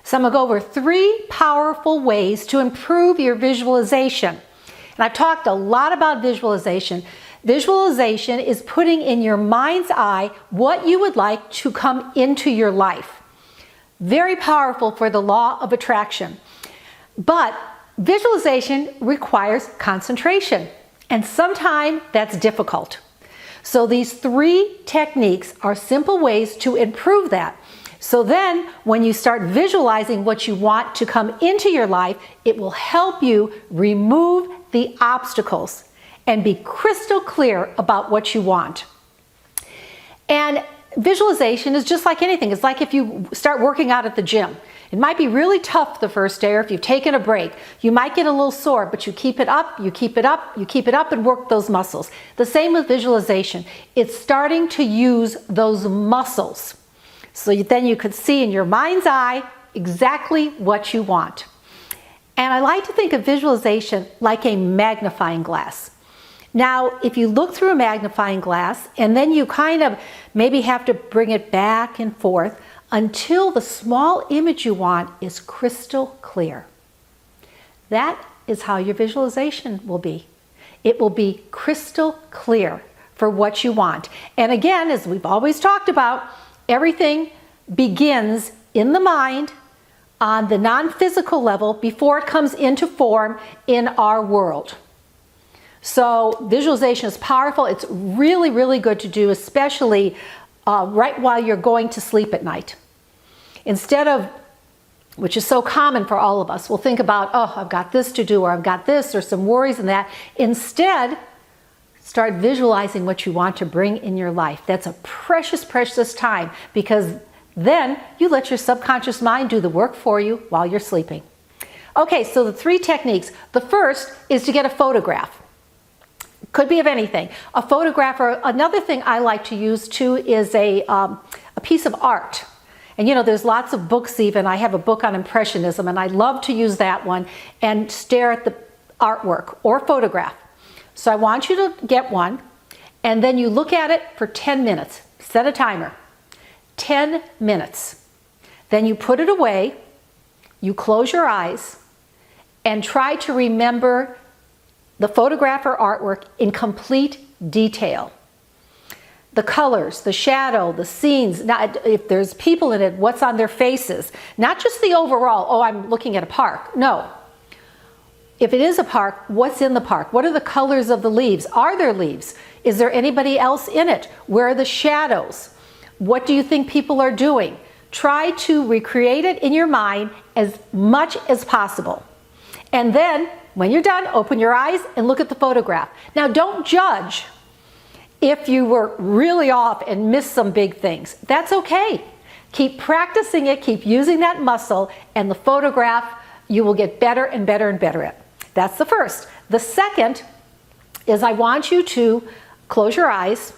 So I'm going to go over 3 powerful ways to improve your visualization. And I've talked a lot about visualization. Visualization is putting in your mind's eye what you would like to come into your life. Very powerful for the law of attraction. But visualization requires concentration, and sometimes that's difficult. So these 3 techniques are simple ways to improve that. So then when you start visualizing what you want to come into your life, it will help you remove the obstacles and be crystal clear about what you want. And visualization is just like anything. It's like if you start working out at the gym. It might be really tough the first day, or if you've taken a break. You might get a little sore, but you keep it up, you keep it up, you keep it up, and work those muscles. The same with visualization. It's starting to use those muscles. So then you could see in your mind's eye exactly what you want. And I like to think of visualization like a magnifying glass. Now, if you look through a magnifying glass and then you kind of maybe have to bring it back and forth until the small image you want is crystal clear. That is how your visualization will be. It will be crystal clear for what you want. And again, as we've always talked about, everything begins in the mind on the non-physical level before it comes into form in our world. So visualization is powerful. It's really, really good to do, especially right while you're going to sleep at night. Instead of, which is so common for all of us, we'll think about, oh, I've got this to do, or I've got this, or some worries and that. Instead, start visualizing what you want to bring in your life. That's a precious, precious time, because then you let your subconscious mind do the work for you while you're sleeping. Okay, so the 3 techniques. The first is to get a photograph. Could be of anything. A photograph, or another thing I like to use too is a piece of art. And you know, there's lots of books even. I have a book on Impressionism, and I love to use that one and stare at the artwork or photograph. So I want you to get one, and then you look at it for 10 minutes. Set a timer. 10 minutes. Then you put it away, you close your eyes, and try to remember the photograph or artwork in complete detail. The colors, the shadow, the scenes, if there's people in it, what's on their faces. Not just the overall, oh, I'm looking at a park. No. If it is a park, what's in the park? What are the colors of the leaves? Are there leaves? Is there anybody else in it? Where are the shadows? What do you think people are doing? Try to recreate it in your mind as much as possible. And then, when you're done, open your eyes and look at the photograph. Now, don't judge if you were really off and missed some big things. That's okay. Keep practicing it, keep using that muscle, and the photograph you will get better and better and better at. That's the first. The second is I want you to close your eyes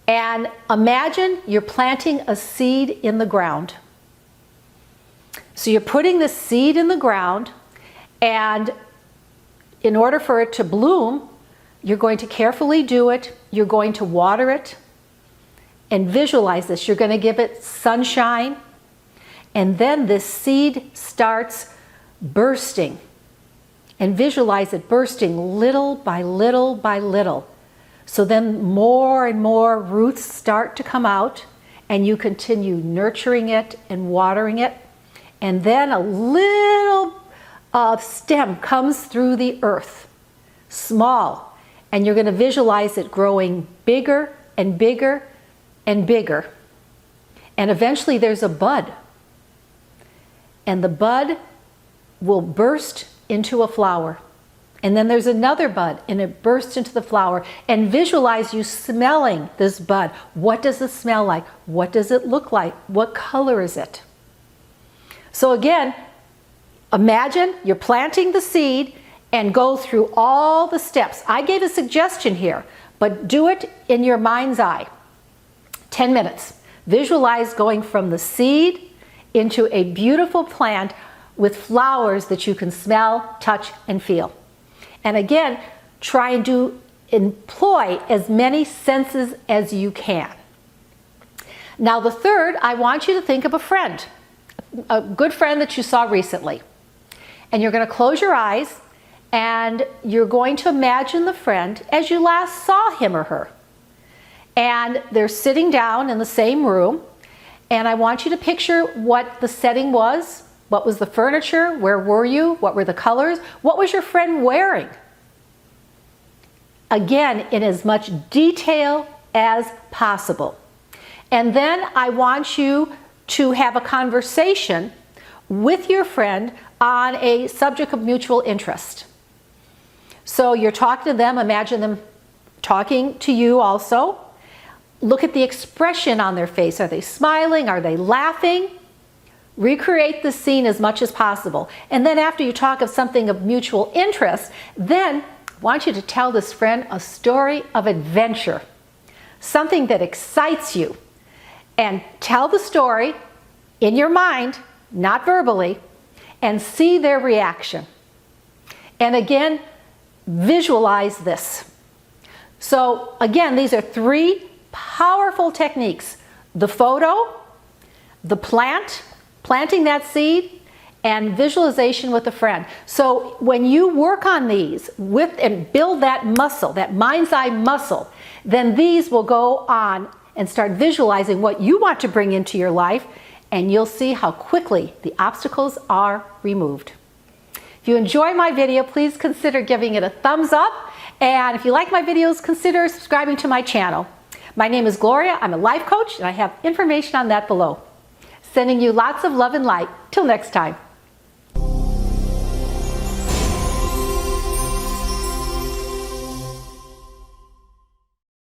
and imagine you're planting a seed in the ground. So you're putting the seed in the ground, and in order for it to bloom, you're going to carefully do it. You're going to water it and visualize this. You're going to give it sunshine, and then this seed starts bursting. And visualize it bursting little by little by little. So then more and more roots start to come out, and you continue nurturing it and watering it. And then a little stem comes through the earth, small, and you're going to visualize it growing bigger and bigger and bigger. And eventually there's a bud, and the bud will burst into a flower. And then there's another bud, and it bursts into the flower. And visualize you smelling this bud. What does it smell like? What does it look like? What color is it? So again, imagine you're planting the seed and go through all the steps. I gave a suggestion here, but do it in your mind's eye. 10 minutes. Visualize going from the seed into a beautiful plant with flowers that you can smell, touch, and feel. And again, try and employ as many senses as you can. Now the third, I want you to think of a friend. a good friend that you saw recently. And you're going to close your eyes and you're going to imagine the friend as you last saw him or her. And they're sitting down in the same room. And I want you to picture what the setting was. What was the furniture? Where were you? What were the colors? What was your friend wearing? Again, in as much detail as possible. And then I want you to have a conversation with your friend on a subject of mutual interest. So you're talking to them, imagine them talking to you also. Look at the expression on their face. Are they smiling? Are they laughing? Recreate the scene as much as possible. And then after you talk of something of mutual interest, then I want you to tell this friend a story of adventure, something that excites you. And tell the story in your mind, not verbally, and see their reaction. And again, visualize this. So again, these are 3 powerful techniques: the photo, the planting that seed, and visualization with a friend. So when you work on these and build that muscle, that mind's eye muscle, then these will go on and start visualizing what you want to bring into your life, and you'll see how quickly the obstacles are removed. If you enjoy my video, please consider giving it a thumbs up. And if you like my videos, consider subscribing to my channel. My name is Gloria. I'm a life coach, and I have information on that below. Sending you lots of love and light. Till next time.